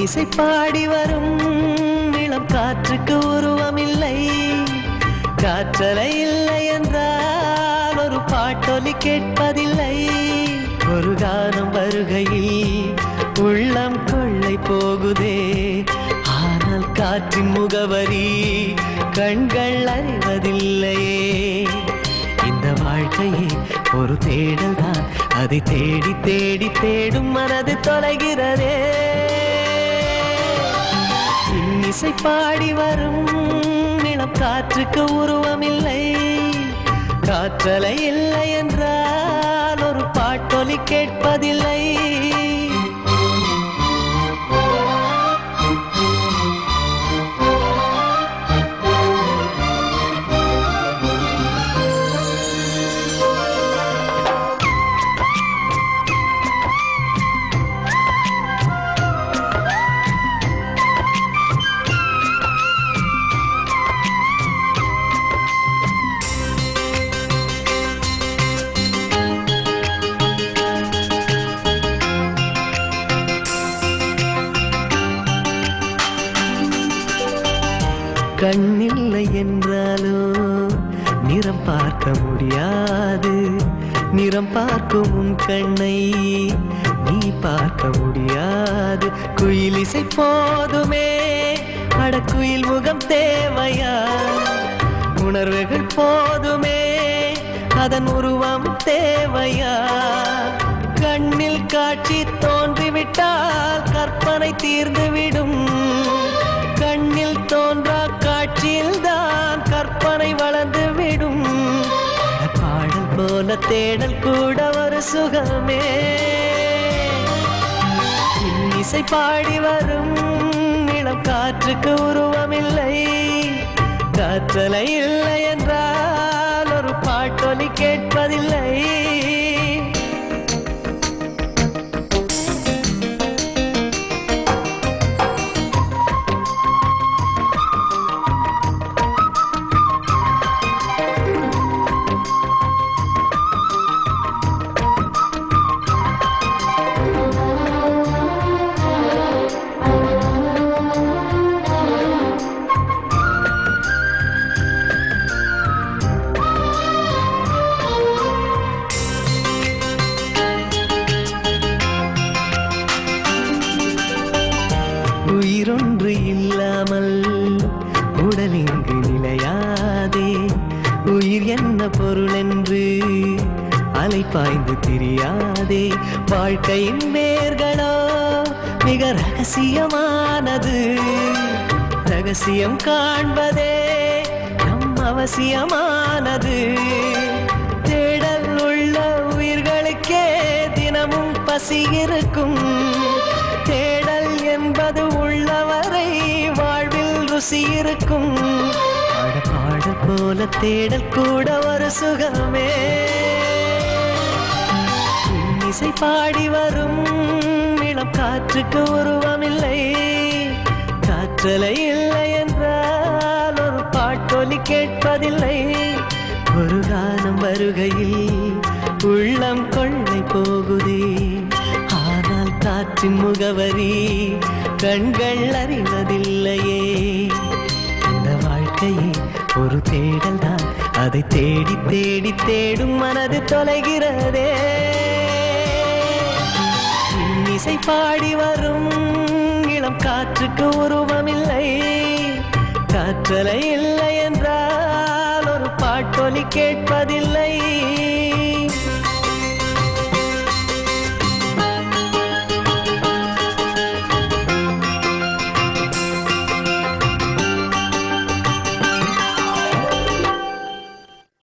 இசை பாடி வரும் இளம் காற்றுக்கு உருவமில்லை. காற்றலை இல்லை என்றால் ஒரு பாட்டொலி கேட்பதில்லை. ஒரு கானம் வருகையில் உள்ளம் கொள்ளை போகுதே, ஆனால் காற்றின் முகவரி கண்கள் அறிவதில்லையே. இந்த வாழ்க்கையே ஒரு தேடல் தான், அதை தேடி தேடி தேடும் மனது தொலைகிறதே. இன்னிசை பாடி வரும் இளம் காற்றுக்கு உருவமில்லை. காற்றலை இல்லை என்றால் ஒரு பாட்டொலி கேட்பதில்லை. கண்ணில்லை என்றாலோ நிறம் பார்க்க முடியாது. நிறம் பார்க்கும் உன் கண்ணை நீ பார்க்க முடியாது. குயில் இசை போதுமே, அடக்குயில் முகம் தேவையா? உணர்வுகள் போதுமே, அதன் உருவம் தேவையா? கண்ணில் காட்சி தோன்றிவிட்டால் கற்பனை தீர்ந்துவிடும். கண்ணில் தோன்றா காட்சியில் தான் கற்பனை வளர்ந்து விடும். பாடல் போல தேடல் கூட ஒரு சுகமே. இசை பாடி வரும் இளம் காற்றுக்கு உருவமில்லை. காற்றலை இல்லை என்றால் ஒரு பாட்டொலி கேட்பதில்லை. உயிரொன்று இல்லாமல் உடல் இங்கு நிலையாதே. உயிர் என்ன பொருள் என்று அலைப்பாய்ந்து தெரியாதே. வாழ்க்கையின் வேர்களோ மிக ரகசியமானது. ரகசியம் காண்பதே நம் அவசியமானது. தேடல் உள்ள உயிர்களுக்கே தினமும் பசி இருக்கும். தேடல் என்பது உள்ளவரை வாழ்வில் ருசி இருக்கும். பாடல் போல தேடல் கூட ஒரு சுகமே. இசை பாடி வரும் இளம் காற்றுக்கு உருவமில்லை. காற்றலை இல்லை என்றால் ஒரு பாட்டொலி கேட்பதில்லை. ஒரு கானம் வருகையில் உள்ளம் கொள்ளை போகுதே, ஆனால் காற்றின் முகவரி கண்கள் அறிவதில்லையே. இந்த வாழ்க்கையே ஒரு தேடல் தான், அதை தேடி தேடி தேடும் மனது தொலைகிறதே. இசை பாடி வரும் இளம் காற்றுக்கு உருவமில்லை. காற்றலை இல்லை என்றால் ஒரு பாட்டொலி கேட்பதில்லை.